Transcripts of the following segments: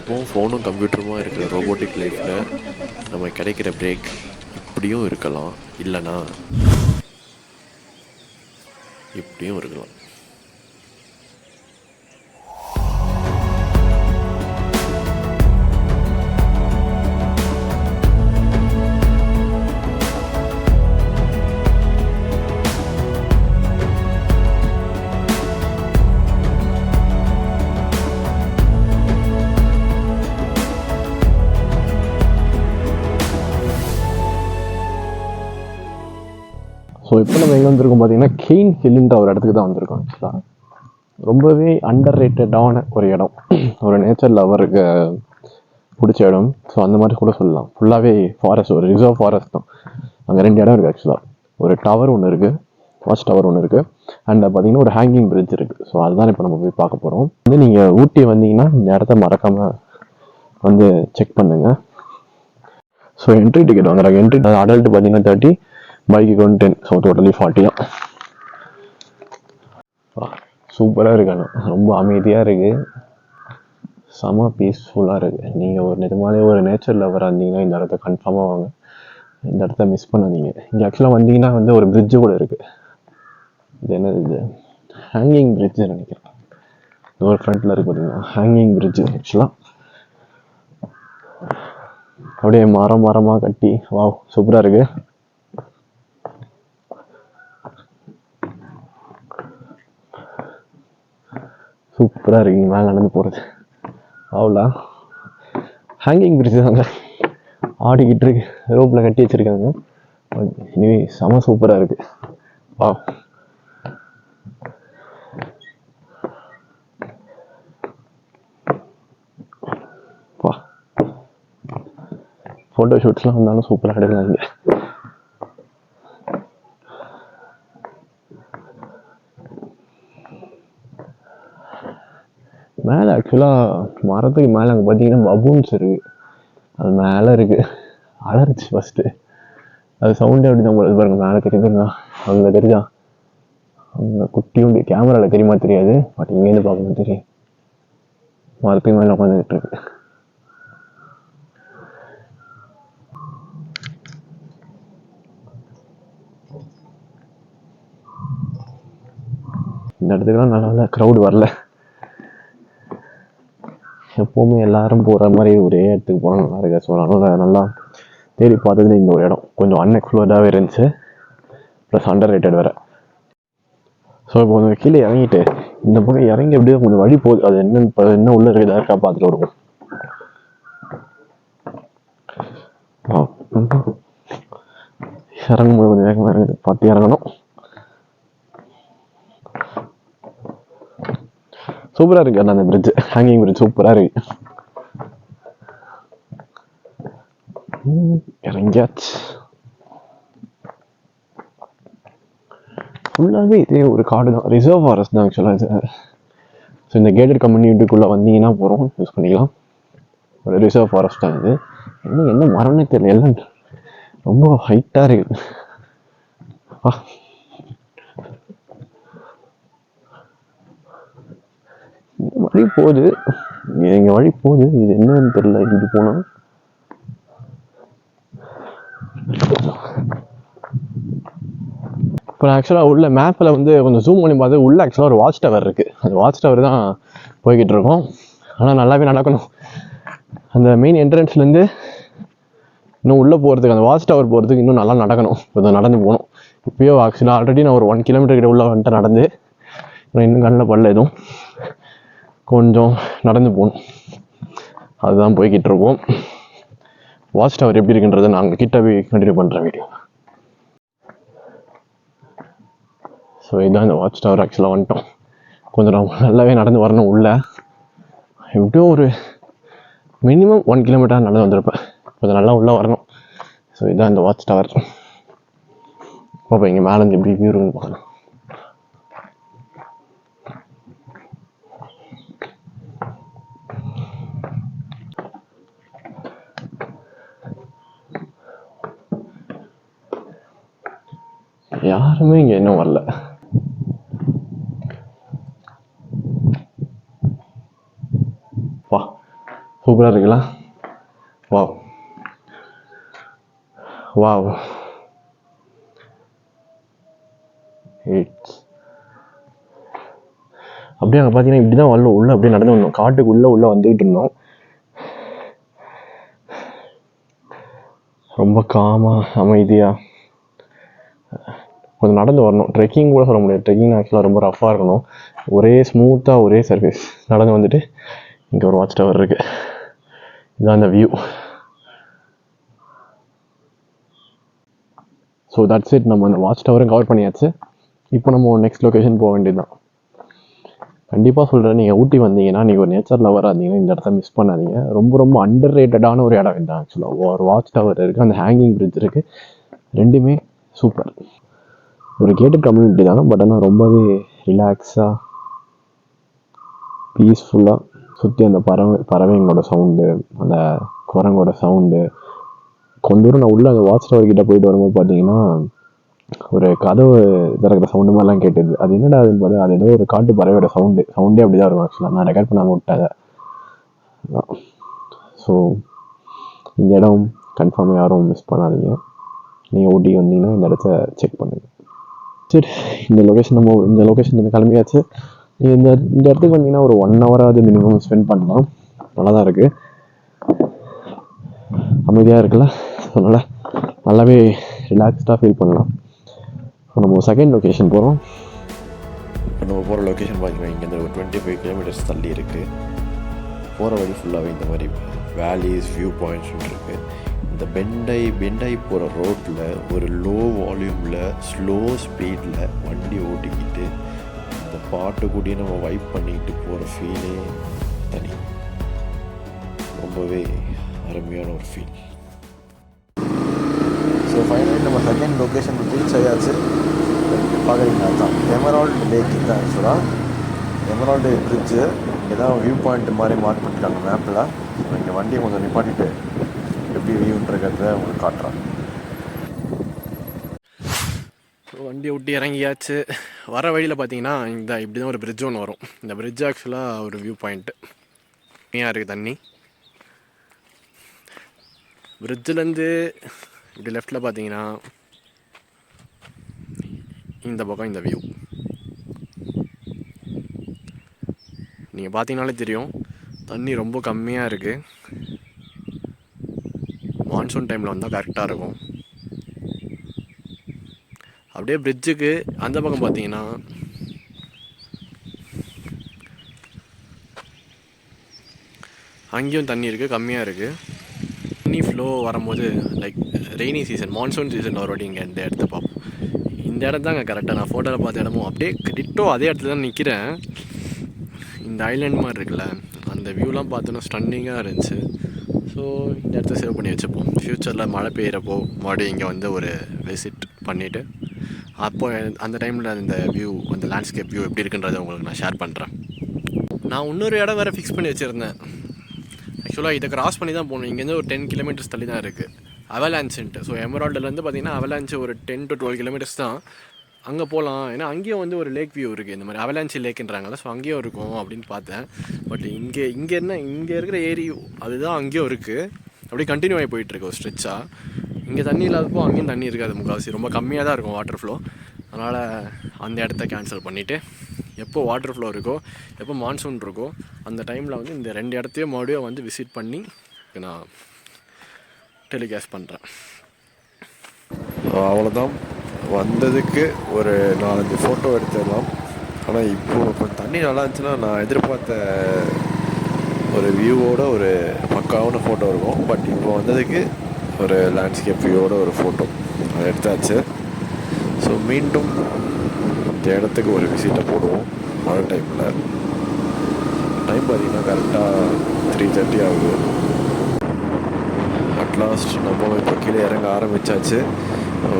லேப்டாப்பும் ஃபோனும் கம்ப்யூட்டருமா இருக்கிற ரோபோட்டிக் லைஃப்பில் நம்ம கிடைக்கிற பிரேக் இப்படியும் இருக்கலாம், இல்லைனா இப்படியும் இருக்கலாம். ஸோ இப்போ நம்ம எங்கே வந்திருக்கோம் பார்த்தீங்கன்னா கெயின் ஹில்ன்ற ஒரு இடத்துக்கு தான் வந்திருக்கோம். ஆக்சுவலாக ரொம்பவே அண்டர் ரேட்டடான ஒரு இடம், ஒரு நேச்சர் லவருக்கு பிடிச்ச இடம். ஸோ அந்த மாதிரி கூட சொல்லலாம். ஃபுல்லாகவே ஃபாரஸ்ட், ஒரு ரிசர்வ் ஃபாரஸ்ட் தான். அங்கே 2 இடம் இருக்குது ஆக்சுவலாக. ஒரு டவர் ஒன்று இருக்குது, வாட்ச் டவர் ஒன்று இருக்குது, அண்ட் பார்த்தீங்கன்னா ஒரு ஹேங்கிங் பிரிட்ஜ் இருக்குது. ஸோ அதுதான் இப்போ நம்ம போய் பார்க்க போகிறோம். வந்து நீங்கள் ஊட்டி வந்தீங்கன்னா இந்த இடத்த மறக்காமல் வந்து செக் பண்ணுங்கள். ஸோ என்ட்ரி டிக்கெட் வாங்குறாங்க. என்ட்ரி அடல்ட் பார்த்தீங்கன்னா 30, பைக்கு வந்து 10. ஸோ டோட்டலி 40 தான். சூப்பராக இருக்கு. ஆனால் ரொம்ப அமைதியாக இருக்குது, செம பீஸ்ஃபுல்லாக இருக்குது. நீங்கள் ஒரு நிஜமாலே ஒரு நேச்சர் லவராக இருந்தீங்கன்னா இந்த இடத்த கன்ஃபார்மாக வாங்க. இந்த இடத்த மிஸ் பண்ணாதீங்க. இங்கே ஆக்சுவலாக வந்தீங்கன்னா வந்து ஒரு பிரிட்ஜு கூட இருக்குது. இது என்னது, இது ஹேங்கிங் பிரிட்ஜு நினைக்கிறேன். ஒரு ஃப்ரண்ட்டில் இருக்குது பார்த்தீங்கன்னா ஹேங்கிங் பிரிட்ஜு. ஆக்சுவலாக அப்படியே மரமாக கட்டி, வாவ் சூப்பராக இருக்குது. சூப்பராக இருக்குங்க மேலே நடந்து போகிறது. அவ்வளோ ஹேங்கிங் பிரிட்ஜ் தாங்க, ஆடிக்கிட்டு இருக்கு, ரோப்பில் கட்டி வச்சுருக்காங்க. இனிமே செம சூப்பராக இருக்குது. வா வா ஃபோட்டோ ஷூட்ஸ்லாம் வந்தாலும் சூப்பராக எடுக்கலாம் இங்கே. மேலே ஆக்சுவலாக மரத்துக்கு மேலே அங்கே பார்த்தீங்கன்னா பபூன்ஸ் இருக்குது. அது மேலே இருக்குது, அலர்ச்சி ஃபஸ்ட்டு. அது சவுண்டே அப்படி தான் போகிறது பாருங்க. மேலே தெரியுதுங்களா, அங்கே தெரிஞ்சா அங்கே குட்டியுண்டு. கேமராவில் தெரியுமா தெரியாது, பட் இங்கேருந்து பார்க்கணும் தெரியும். மரத்துக்கு மேலே உட்காந்துக்கிட்டு இருக்கு. இந்த இடத்துக்குலாம் நல்லா க்ரௌடு வரல. எப்போவுமே எல்லாரும் போகிற மாதிரி ஒரே இடத்துக்கு போனால் நல்லா இருக்கு. ஸோ அதனால் நல்லா தேடி பார்த்ததுல இந்த ஒரு இடம் கொஞ்சம் அன்எக்ஸ்ப்ளோர்டாகவே இருந்துச்சு, ப்ளஸ் அண்டர் ரேட்டட் வேறு. ஸோ இப்போ கொஞ்சம் கீழே இறங்கிட்டு இந்த பக்கம் இறங்கி எப்படியோ கொஞ்சம் வழி போகுது. அது என்னன்னு என்ன உள்ளே இருக்குதா இருக்கா பார்த்துட்டு வருவோம். இறங்கும்போது கொஞ்சம் வேகமாக இறங்குது, பார்த்து இறங்கணும். சூப்பராக இருக்கு அந்த பிரிட்ஜ், ஹேங்கிங் பிரிட்ஜ் சூப்பராக இருக்கு. இறங்கியாச்சு. ஃபுல்லாகவே இதே ஒரு காடு தான், ரிசர்வ் ஃபாரஸ்ட் தான் ஆக்சுவலாக இது. ஸோ இந்த கேட்டட் கம்யூனிட்டிக்குள்ளே வந்தீங்கன்னா போகிறோம், யூஸ் பண்ணிக்கலாம். ஒரு ரிசர்வ் ஃபாரஸ்ட் தான் இது. என்ன மரம்னே தெரியல, எல்லாம் ரொம்ப ஹைட்டாக இருக்குது. இந்த வழி போகுது, எங்க வழி போகுது, இது என்னன்னு தெரியல. இப்படி போனா இப்போ ஆக்சுவலாக உள்ள மேப்பில் வந்து கொஞ்சம் ஜூம் பண்ணி பார்த்து உள்ள ஆக்சுவலாக ஒரு வாட்ச் டவர் இருக்குது. அந்த வாட்ச் டவர் தான் போய்கிட்டு இருக்கோம். ஆனால் நல்லாவே நடக்கணும். அந்த மெயின் என்ட்ரன்ஸ்லேருந்து இன்னும் உள்ளே போகிறதுக்கு, அந்த வாட்ச் டவர் போகிறதுக்கு இன்னும் நல்லா நடக்கணும். கொஞ்சம் நடந்து போகணும். இப்போயோ ஆக்சுவலாக ஆல்ரெடி நான் ஒரு 1 கிலோமீட்டர் கிட்ட உள்ள வந்துட்டு நடந்து, இன்னும் கண்ணில் படல எதுவும், கொஞ்சம் நடந்து போகணும். அதுதான் போய்கிட்டு இருக்கோம். வாட்ச் டவர் எப்படி இருக்குன்றதை நாங்கள் கிட்ட போய் கண்டினியூ பண்ணுற வீடியோ. ஸோ இதுதான் இந்த வாட்ச் டவர். ஆக்சுவலாக வந்துட்டோம். கொஞ்சம் நல்லாவே நடந்து வரணும் உள்ள. எப்படியும் ஒரு மினிமம் 1 கிலோமீட்டர் நடந்து வந்திருப்பேன். கொஞ்சம் நல்லா உள்ளே வரணும். ஸோ இதுதான் இந்த வாட்ச் டவர். இப்போ இங்கே மேலே இருந்து எப்படி வியூ இருக்குன்னு பார்க்கணும். யாருமே இங்கே இன்னும் வரல. சூப்பராக இருக்குல்ல? Wow wow. இட்ஸ் அப்படியே அங்கே பார்த்தீங்கன்னா இப்படி தான் வரணும், உள்ளே அப்படியே நடந்து வந்தோம், காட்டுக்குள்ளே உள்ளே வந்துக்கிட்டு இருந்தோம். ரொம்ப காமாக அமைதியாக கொஞ்சம் நடந்து வரணும். ட்ரெக்கிங் கூட சொல்ல முடியாது, ட்ரெக்கிங் ஆக்சுவலாக ரொம்ப ரஃப்பாக இருக்கணும். ஒரே ஸ்மூத்தாக ஒரே சர்ஃபேஸ் நடந்து வந்துட்டு இங்கே ஒரு வாட்ச் டவர் இருக்குது. இதுதான் அந்த வியூ. So that's it. நம்ம அந்த வாட்ச் டவரும் கவர் பண்ணியாச்சு. இப்போ நம்ம நெக்ஸ்ட் லொக்கேஷன் போக வேண்டியது தான். கண்டிப்பாக சொல்கிறேன், நீங்கள் ஊட்டி வந்தீங்கன்னா, நீங்கள் ஒரு நேச்சர் லவராக இருந்தீங்கன்னா இந்த இடத்த மிஸ் பண்ணாதீங்க. ரொம்ப ரொம்ப அண்டர் ரேட்டடான ஒரு இடம் இதுதான் ஆக்சுவலாக. ஒரு வாட்ச் டவர் இருக்குது, அந்த ஹேங்கிங் பிரிட்ஜ் இருக்குது, ரெண்டுமே சூப்பர். ஒரு கேட்டட் கம்யூனிட்டி தான், பட் ஆனால் ரொம்பவே ரிலாக்ஸாக பீஸ்ஃபுல்லாக சுற்றி அந்த பறவைங்களோட சவுண்டு, அந்த குரங்கோட சவுண்டு. கொஞ்ச தூரம் நான் உள்ளே அந்த வாட்ச் டவர் கிட்டே போயிட்டு வரும்போது பார்த்தீங்கன்னா ஒரு கதவு திறக்கிற சவுண்டு மாதிரிலாம் கேட்டுது. அது என்னடா அதுன்னு பார்த்தா அது ஏதோ ஒரு காட்டு பறவையோட சவுண்டே அப்படி தான் இருக்கும் ஆக்சுவலாக. நான் ரெக்கார்ட் பண்ணாமல் விட்டேன். ஸோ இந்த இடம் கன்ஃபார்மாக யாரும் மிஸ் பண்ணாதீங்க. நீங்கள் ஊட்டி வந்தீங்கன்னா இந்த இடத்த செக் பண்ணுங்கள். சரி, இந்த லொக்கேஷன் வந்து கிளம்பியாச்சு. நீங்கள் இந்த இடத்துக்கு வந்தீங்கன்னா ஒரு 1 ஹவராவது மினிமம் ஸ்பெண்ட் பண்ணலாம். நல்லா தான் இருக்குது, அமைதியாக இருக்குல்ல. அதனால் நல்லாவே ரிலாக்ஸ்டாக ஃபீல் பண்ணலாம். இப்போ நம்ம செகண்ட் லொக்கேஷன் போகிறோம். இப்போ நம்ம போகிற லொக்கேஷன் பார்த்தீங்கன்னா இங்கேருந்து ஒரு 25 கிலோமீட்டர்ஸ் தள்ளி இருக்குது. போகிற வழி ஃபுல்லாகவே இந்த மாதிரி வேலிஸ், வியூ பாயிண்ட்ஸும் இருக்குது. இந்த பெண்டாய் போகிற ரோட்டில் ஒரு லோ வால்யூமில் ஸ்லோ ஸ்பீடில் வண்டி ஓட்டிக்கிட்டு இந்த பாட்டு கூடயே நம்ம வைப் பண்ணிக்கிட்டு போகிற ஃபீலே தனி. ரொம்பவே அருமையான ஒரு ஃபீல். ஸோ ஃபைனலி நம்ம செகண்ட் லொக்கேஷன் ரீச் ஆயாச்சு. பார்க்குறீங்கன்னா தான் எமரால்டு லேக் தான் ஆக்சுவலாக. எமரால்டு பிரிட்ஜு இங்கே தான் வியூ பாயிண்ட் மாதிரி மார்க் பண்ணிட்டாங்க மேப்பில். இங்கே வண்டியை கொஞ்சம் நிப்பாட்டிட்டு எப்படி வியூன்றத உங்களுக்கு காட்டுறேன். ஸோ வண்டியை விட்டு இறங்கியாச்சு. வர வழியில் பார்த்தீங்கன்னா இப்படி தான் ஒரு பிரிட்ஜ் ஒன்று வரும். இந்த பிரிட்ஜ் ஆக்சுவலாக ஒரு வியூ பாயிண்ட்டு. கம்மியாக இருக்குது தண்ணி. பிரிட்ஜிலேருந்து இப்படி லெஃப்டில் பார்த்தீங்கன்னா இந்த பக்கம் இந்த வியூ நீங்கள் பார்த்தீங்கனாலே தெரியும். தண்ணி ரொம்ப கம்மியாக இருக்குது. மான்சூன் டைமில் வந்தால் கரெக்டாக இருக்கும். அப்படியே பிரிட்ஜுக்கு அந்த பக்கம் பார்த்தீங்கன்னா அங்கேயும் தண்ணி இருக்குது, கம்மியாக இருக்குது. தண்ணி ஃப்ளோ வரும்போது like rainy season, monsoon season ஒரு வாட்டி இங்கே இந்த இடத்த பார்ப்போம். இந்த இடம் தாங்க கரெக்டாக நான் ஃபோட்டோவில் பார்த்த இடமும் அப்படியே டிட்டோ அதே இடத்துல தான் நிற்கிறேன். இந்த ஐலாண்ட் மாதிரி இருக்குல்ல, அந்த வியூலாம் பார்த்தோன்னா ஸ்டன்னிங்காக இருந்துச்சு. ஸோ இந்த இடத்த சேவ் பண்ணி வச்சுப்போம். ஃப்யூச்சரில் மழை பெய்கிறப்போ மறுபடியும் இங்கே வந்து ஒரு விசிட் பண்ணிவிட்டு அப்போ அந்த டைமில் அந்த வியூ, அந்த லேண்ட்ஸ்கேப் வியூ எப்படி இருக்குன்றதை உங்களுக்கு நான் ஷேர் பண்ணுறேன். நான் இன்னொரு இடம் வேறு ஃபிக்ஸ் பண்ணி வச்சுருந்தேன். ஆக்சுவலாக இதை கிராஸ் பண்ணி தான் போகணும். இங்கேருந்து ஒரு 10 கிலோமீட்டர்ஸ் தள்ளி தான் இருக்குது அவலான்ச்சுன்ட்டு. ஸோ எமரால்டுலேருந்து பார்த்தீங்கன்னா அவலான்ச்சு ஒரு 10 to 12 கிலோமீட்டர்ஸ் தான். அங்கே போகலாம், ஏன்னா அங்கேயும் வந்து ஒரு லேக் வியூ இருக்குது. இந்த மாதிரி அவலான்ச்சி லேக்குன்றாங்களே, ஸோ அங்கேயும் இருக்கும் அப்படின்னு பார்த்தேன். பட் இங்கே இருக்கிற ஏரி அதுதான் அங்கேயும் இருக்குது. அப்படியே கண்டினியூ ஆகி போயிட்டுருக்கு ஒரு ஸ்ட்ரெச்சாக. இங்கே தண்ணி இல்லாதப்போ அங்கேயும் தண்ணி இருக்காது, முக்கால்வாசி ரொம்ப கம்மியாக தான் இருக்கும் வாட்டர் ஃப்ளோ. அதனால் அந்த இடத்த கேன்சல் பண்ணிவிட்டு எப்போ வாட்டர் ஃப்ளோ இருக்கோ, எப்போ மான்சூன் இருக்கோ அந்த டைமில் வந்து இந்த 2 இடத்தையும் மறுபடியும் வந்து விசிட் பண்ணி நான் டெலிகாஸ்ட் பண்ணுறேன். அவ்வளோதான். வந்ததுக்கு ஒரு 4-5 ஃபோட்டோ எடுத்துடலாம். ஆனால் இப்போது கொஞ்சம் தண்ணி நல்லா இருந்துச்சுன்னா நான் எதிர்பார்த்த ஒரு வியூவோட ஒரு பக்காவான ஃபோட்டோ இருக்கும். பட் இப்போ வந்ததுக்கு ஒரு லேண்ட்ஸ்கேப் வியூவோட ஒரு ஃபோட்டோ அதை எடுத்தாச்சு. ஸோ மீண்டும் இந்த இடத்துக்கு ஒரு விசிட்டை போடுவோம் மழை டைமில். டைம் பார்த்திங்கன்னா கரெக்டாக 3:30 ஆகுது. அட்லாஸ்ட் நம்ம இப்போ கீழே இறங்க ஆரம்பித்தாச்சு.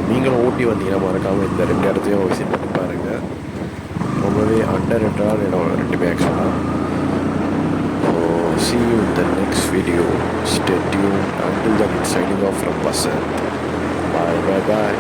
நீங்களும் ஊட்டி வந்தீங்கன்னா மறக்காமல் இந்த 2 இடத்தையும் விசிட் பண்ணி பாருங்கள். ரொம்பவே அண்டர் ரேட்டடான இடம் ரெண்டுமே ஆக்சுவலாக. So see you in the next video. Stay tuned. Until then, signing off from Vasant. Bye.